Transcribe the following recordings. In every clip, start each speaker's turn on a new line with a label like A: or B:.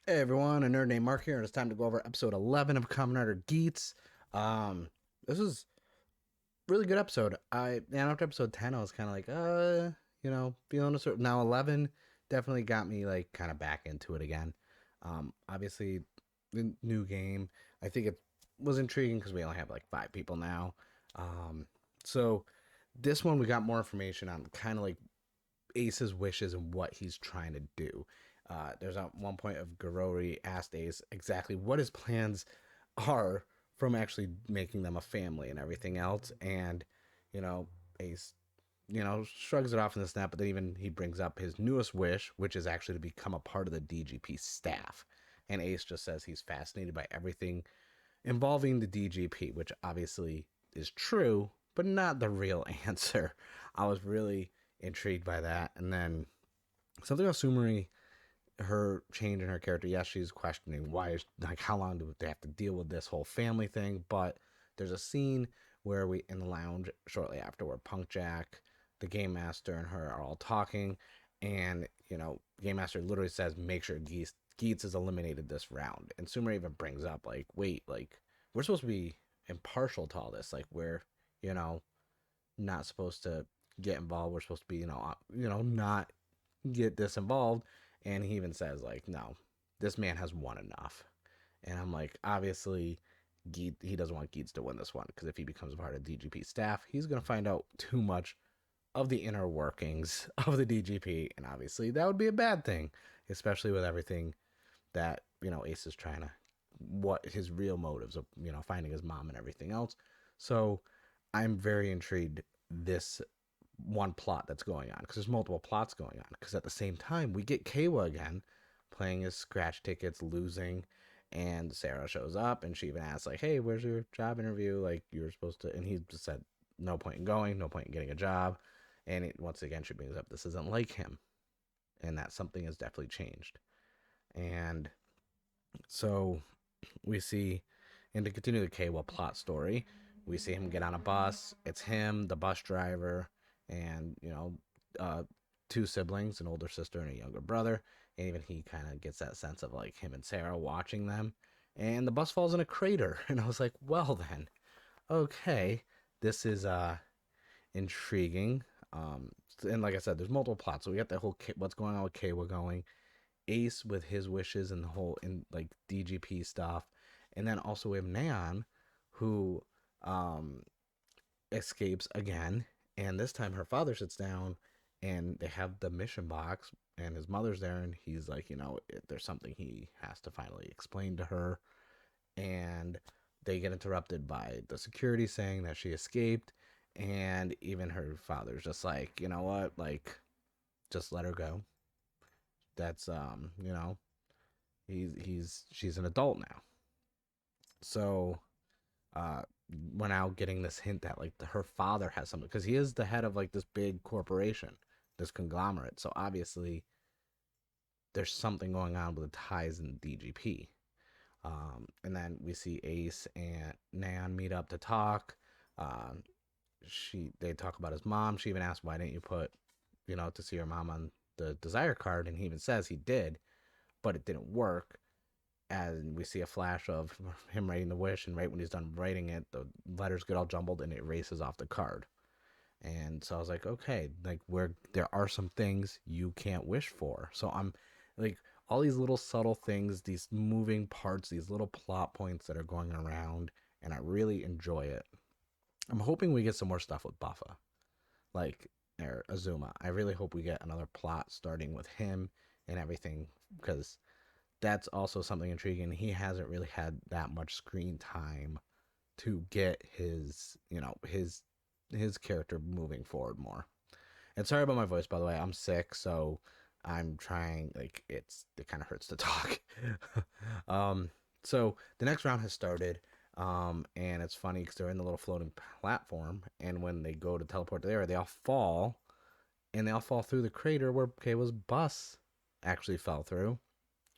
A: Hey everyone, a nerd named Mark here, and it's time to go over episode 11 of Kamen Rider Geats. This is a really good episode. And after episode 10, I was kind of like, feeling a sort. Now 11 definitely got me like kind of back into it again. Obviously, the new game. I think it was intriguing because we only have like 5 people now. So this one we got more information on, kind of like Ace's wishes and what he's trying to do. There's at one point of Garori asked Ace exactly what his plans are from actually making them a family and everything else. And, Ace, shrugs it off in the snap, but then even he brings up his newest wish, which is actually to become a part of the DGP staff. And Ace just says he's fascinated by everything involving the DGP, which obviously is true, but not the real answer. I was really intrigued by that. And then something about Sumari, her change in her character. Yes, she's questioning like, how long do they have to deal with this whole family thing? But there's a scene where we in the lounge shortly after where Punk Jack, the game master, and her are all talking, and game master literally says, "Make sure Geets is eliminated this round." And Sumari even brings up like, "Wait, like we're supposed to be impartial to all this. Like we're you know not supposed to get involved. We're supposed to be not get this involved." And he even says like, no, this man has won enough. And I'm like, obviously he doesn't want Geets to win this one, because if he becomes a part of DGP staff, he's going to find out too much of the inner workings of the DGP, and obviously that would be a bad thing, especially with everything that Ace is trying to, what his real motives of finding his mom and everything else. So I'm very intrigued this one plot that's going on, because there's multiple plots going on, because at the same time we get Kawa again playing his scratch tickets, losing, and Sarah shows up and she even asks like, hey, where's your job interview, like you were supposed to, and he just said no point in going, no point in getting a job. And once again she brings up this isn't like him, and that something has definitely changed. And so we see, and to continue the Kawa plot story, we see him get on a bus. It's him, the bus driver, and uh, two siblings, an older sister and a younger brother. And even he kind of gets that sense of like him and Sarah watching them. And the bus falls in a crater, and I was like, well then, okay, this is intriguing. And like I said, there's multiple plots. So we got the whole what's going on with Kawa going, Ace with his wishes and the whole in like DGP stuff, and then also we have Neon, who um, escapes again, and this time her father sits down, and they have the mission box, and his mother's there, and he's like, there's something he has to finally explain to her, and they get interrupted by the security saying that she escaped, and even her father's just like, you know what, like just let her go. That's she's an adult now. So uh we're now getting this hint that like her father has something, because he is the head of like this big corporation, this conglomerate. So obviously there's something going on with the ties in the DGP. And then we see Ace and Nan meet up to talk. Um, they talk about his mom. She even asks, why didn't you put to see your mom on the desire card? And he even says he did, but it didn't work. And we see a flash of him writing the wish, and right when he's done writing it, the letters get all jumbled and it erases off the card. And so I was like, okay, like where there are some things you can't wish for. So I'm like, all these little subtle things, these moving parts, these little plot points that are going around, and I really enjoy it. I'm hoping we get some more stuff with Buffa, like, or Azuma. I really hope we get another plot starting with him and everything, because that's also something intriguing. He hasn't really had that much screen time to get his character moving forward more. And sorry about my voice, by the way. I'm sick, so I'm trying, like, it kind of hurts to talk. um, so the next round has started. And it's funny because they're in the little floating platform, and when they go to teleport to there, they all fall, and they all fall through the crater where Kayla's bus actually fell through.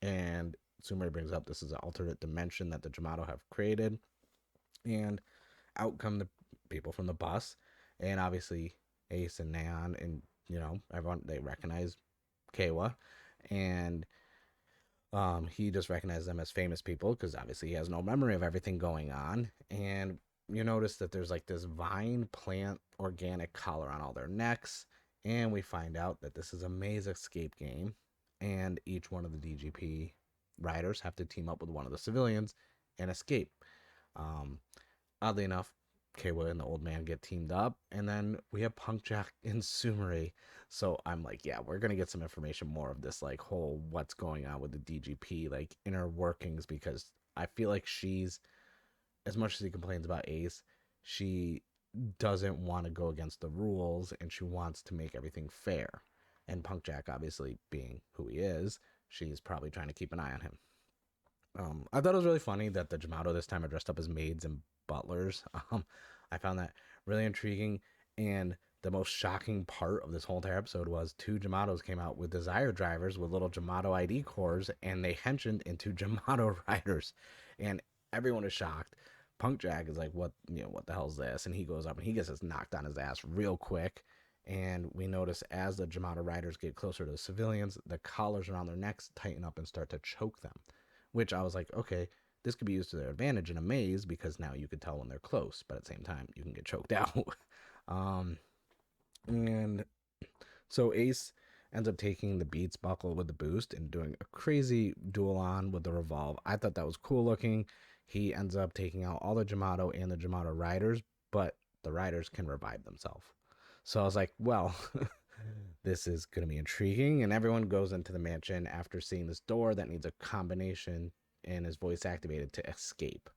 A: And Sumeri brings up this is an alternate dimension that the Jamato have created, and out come the people from the bus, and obviously Ace and Neon, and everyone, they recognize Kawa, and He just recognizes them as famous people because obviously he has no memory of everything going on. And you notice that there's like this vine plant organic collar on all their necks. And we find out that this is a maze escape game. And each one of the DGP riders have to team up with one of the civilians and escape. Um, Oddly enough, Kayla and the old man get teamed up, and then we have Punk Jack and Sumeri. So I'm like, yeah, we're gonna get some information more of this like whole what's going on with the DGP, like inner workings, because I feel like she's, as much as he complains about Ace, she doesn't want to go against the rules and she wants to make everything fair. And Punk Jack, obviously being who he is, she's probably trying to keep an eye on him. I thought it was really funny that the Jamato this time are dressed up as maids and butlers. I found that really intriguing. And the most shocking part of this whole entire episode was two Jamatos came out with Desire drivers with little Jamato ID cores, and they henchioned into Jamato riders, and everyone is shocked. Punk Jack is like, "What? What the hell's this?" And he goes up and he gets us knocked on his ass real quick. And we notice as the Jamato riders get closer to the civilians, the collars around their necks tighten up and start to choke them, which I was like, okay, this could be used to their advantage in a maze because now you could tell when they're close, but at the same time, you can get choked out. um, and so Ace ends up taking the Beats buckle with the boost and doing a crazy duel on with the revolve. I thought that was cool looking. He ends up taking out all the Jamato and the Jamato riders, but the riders can revive themselves. So I was like, well, this is going to be intriguing. And everyone goes into the mansion after seeing this door that needs a combination and is voice activated to escape.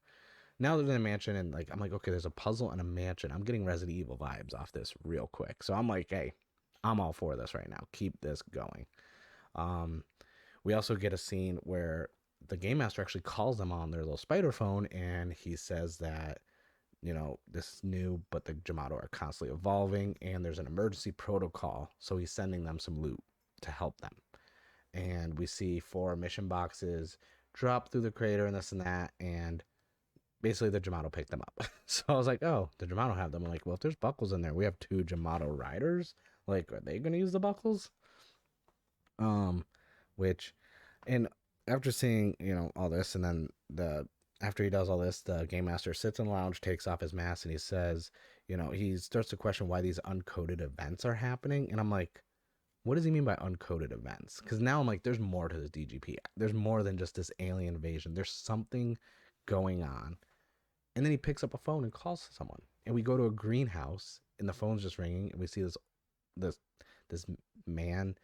A: Now they're in the mansion, and like I'm like, okay, there's a puzzle and a mansion. I'm getting Resident Evil vibes off this real quick. So I'm like, hey, I'm all for this right now. Keep this going. Um, we also get a scene where the game master actually calls them on their little spider phone, and he says that this is new, but the Jamato are constantly evolving, and there's an emergency protocol. So he's sending them some loot to help them. And we see 4 mission boxes drop through the crater and this and that, and basically the Jamato picked them up. So I was like, oh, the Jamato have them. I'm like, well, if there's buckles in there, we have 2 Jamato riders. Like, are they gonna use the buckles? Um, which, and after seeing all this, and then the after he does all this, the game master sits in the lounge, takes off his mask, and he says, he starts to question why these uncoded events are happening, and I'm like, what does he mean by uncoded events? Because now I'm like, there's more to this DGP. There's more than just this alien invasion. There's something going on. And then he picks up a phone and calls someone. And we go to a greenhouse, and the phone's just ringing, and we see this this man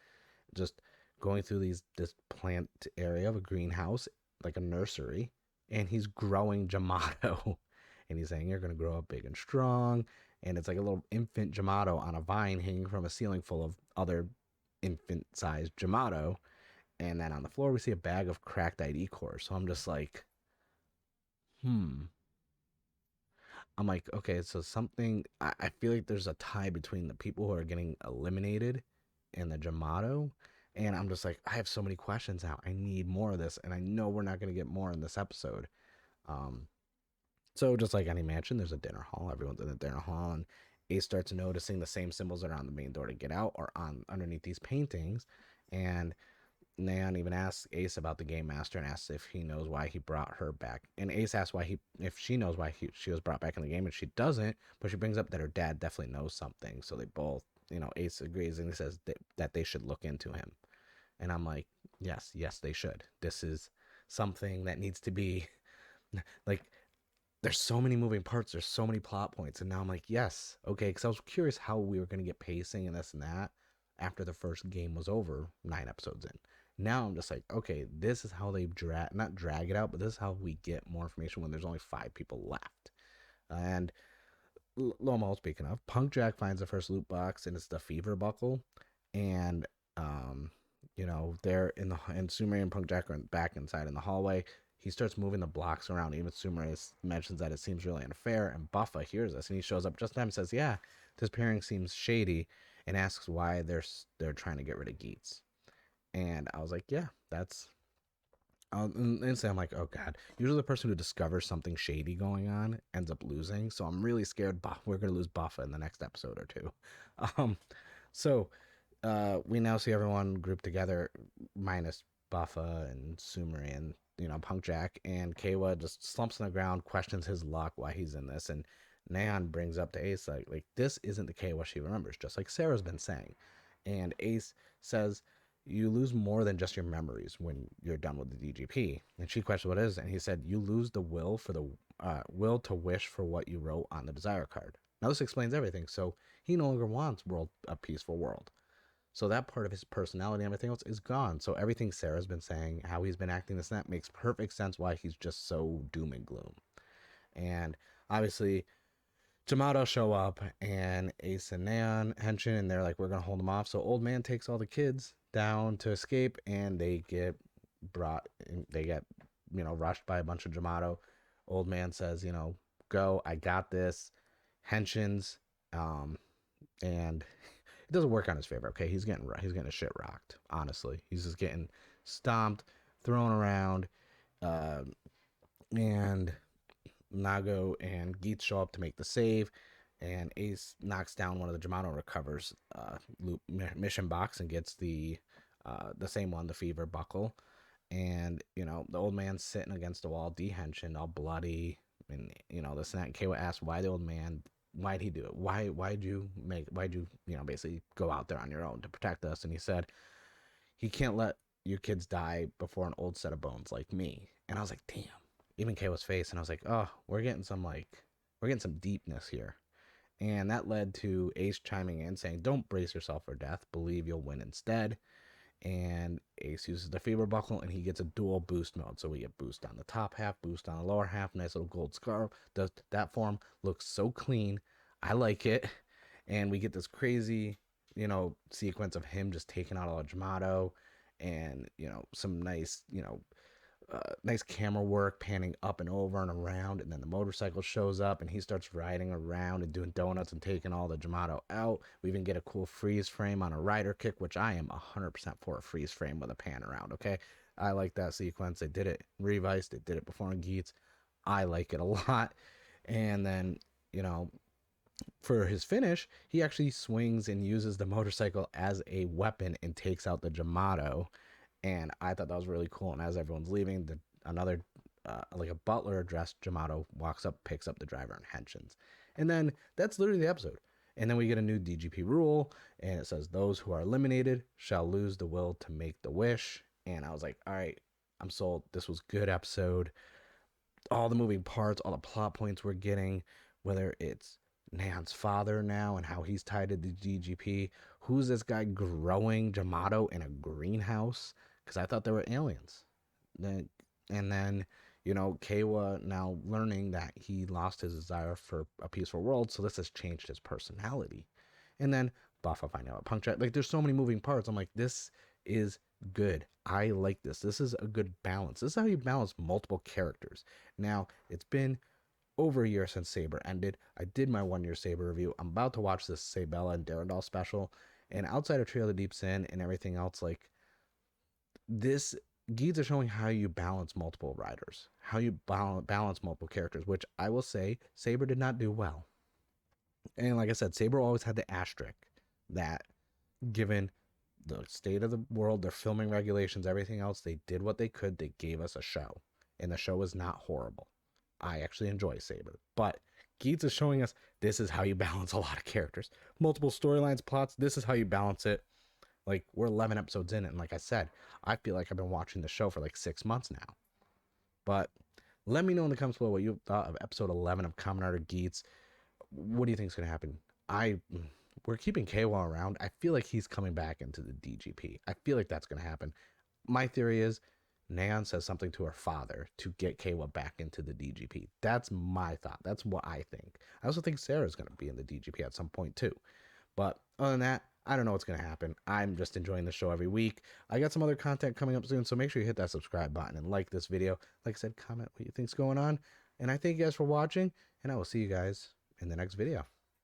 A: just going through this plant area of a greenhouse, like a nursery, and he's growing Jamato. And he's saying, you're gonna grow up big and strong. And it's like a little infant Jamato on a vine hanging from a ceiling full of other infant-sized Jamato. And then on the floor we see a bag of cracked ID cores. So I'm just like, hmm. I'm like, okay, so something. I feel like there's a tie between the people who are getting eliminated and the Jamato. And I'm just like, I have so many questions now. I need more of this. And I know we're not going to get more in this episode. Um, so just like any mansion, there's a dinner hall. Everyone's in the dinner hall. And Ace starts noticing the same symbols that are on the main door to get out or on underneath these paintings. And Neon even asks Ace about the game master and asks if he knows why he brought her back. And Ace asks if she knows why she was brought back in the game, and she doesn't. But she brings up that her dad definitely knows something. So they both, Ace agrees and he says that they should look into him. And I'm like, yes, they should. This is something that needs to be like. There's so many moving parts. There's so many plot points, and now I'm like, yes, okay. Because I was curious how we were gonna get pacing and this and that after the first game was over, 9 episodes in. Now I'm just like, okay, this is how they not drag it out, but this is how we get more information when there's only 5 people left. And Lomo, speaking of, Punk Jack finds the first loot box, and it's the fever buckle. And they're in the and Sumeri and Punk Jack are back inside in the hallway. He starts moving the blocks around. Even Sumeri mentions that it seems really unfair, and Buffa hears this, and he shows up just in time and says, "Yeah, this pairing seems shady," and asks why they're trying to get rid of Geats. And I was like, "Yeah, that's." And say I'm like, oh god. Usually the person who discovers something shady going on ends up losing. So I'm really scared. We're gonna lose Buffa in the next episode or two. Um, so we now see everyone grouped together, minus Buffa and Sumeri and, Punk Jack, and Kawa just slumps on the ground, questions his luck, why he's in this, and Neon brings up to Ace like this isn't the Kawa she remembers, just like Sarah's been saying. And Ace says you lose more than just your memories when you're done with the DGP. And she questions what it is, and he said you lose the will for the will to wish for what you wrote on the desire card. Now this explains everything. So he no longer wants a peaceful world. So that part of his personality and everything else is gone. So everything Sarah's been saying, how he's been acting this and that, makes perfect sense why he's just so doom and gloom. And obviously, Jamato show up and Ace and Neon henshin, and they're like, we're gonna hold them off. So old man takes all the kids down to escape, and they get brought, they get, rushed by a bunch of Jamato. Old man says, go, I got this. Henshins, and it doesn't work on his favor. Okay, he's getting his shit rocked. Honestly, he's just getting stomped, thrown around, uh, and Nago and Geats show up to make the save, and Ace knocks down one of the Jamato, recovers loop mission box, and gets the same one, the fever buckle. And the old man's sitting against the wall, dehensioned, all bloody, and this and that. And Kawa asks why the old man, why'd he do it? Why'd you basically go out there on your own to protect us? And he said he can't let your kids die before an old set of bones like me. And I was like, damn. Even Kawa's face, and I was like, oh, we're getting some deepness here. And that led to Ace chiming in saying, don't brace yourself for death, believe you'll win instead. And Ace uses the fever buckle, and he gets a dual boost mode. So we get boost on the top half, boost on the lower half, nice little gold scarf. That form looks so clean. I like it. And we get this crazy, sequence of him just taking out all of Jamato, and, some nice, nice camera work panning up and over and around, and then the motorcycle shows up and he starts riding around and doing donuts and taking all the Jamato out. We even get a cool freeze frame on a rider kick, which I am 100% for a freeze frame with a pan around. Okay, I like that sequence. They did it in Revice, they did it before in Geats. I like it a lot. And then for his finish, he actually swings and uses the motorcycle as a weapon and takes out the Jamato. And I thought that was really cool. And as everyone's leaving, another like a butler dressed Jamato walks up, picks up the driver, and henshins. And then that's literally the episode. And then we get a new DGP rule, and it says those who are eliminated shall lose the will to make the wish. And I was like, all right, I'm sold. This was a good episode. All the moving parts, all the plot points we're getting, whether it's Neon's father now and how he's tied to the DGP. Who's this guy growing Jamato in a greenhouse? Because I thought they were aliens. And then, Kawa now learning that he lost his desire for a peaceful world, so this has changed his personality. And then Buffa finding out Punk Jack. Like, there's so many moving parts. I'm like, this is good. I like this. This is a good balance. This is how you balance multiple characters. Now, it's been over a year since Saber ended. I did my 1 year Saber review. I'm about to watch this Sabella and Darendal special. And outside of Trail of Deep Sin and everything else, like, this Geats are showing how you balance multiple riders, how you balance multiple characters, which I will say Saber did not do well. And like I said, Saber always had the asterisk that, given the state of the world, their filming regulations, everything else, they did what they could. They gave us a show, and the show was not horrible. I actually enjoy Saber, but Geats is showing us this is how you balance a lot of characters, multiple storylines, plots. This is how you balance it. Like, we're 11 episodes in, and like I said, I feel like I've been watching the show for like 6 months now. But let me know in the comments below what you thought of episode 11 of Kamen Rider Geats. What do you think is going to happen? We're keeping Kawa around. I feel like he's coming back into the DGP. I feel like that's going to happen. My theory is Neon says something to her father to get Kawa back into the DGP. That's my thought. That's what I think. I also think Sarah's going to be in the DGP at some point too. But other than that, I don't know what's going to happen. I'm just enjoying the show every week. I got some other content coming up soon, so make sure you hit that subscribe button and like this video. Like I said, comment what you think's going on. And I thank you guys for watching, and I will see you guys in the next video.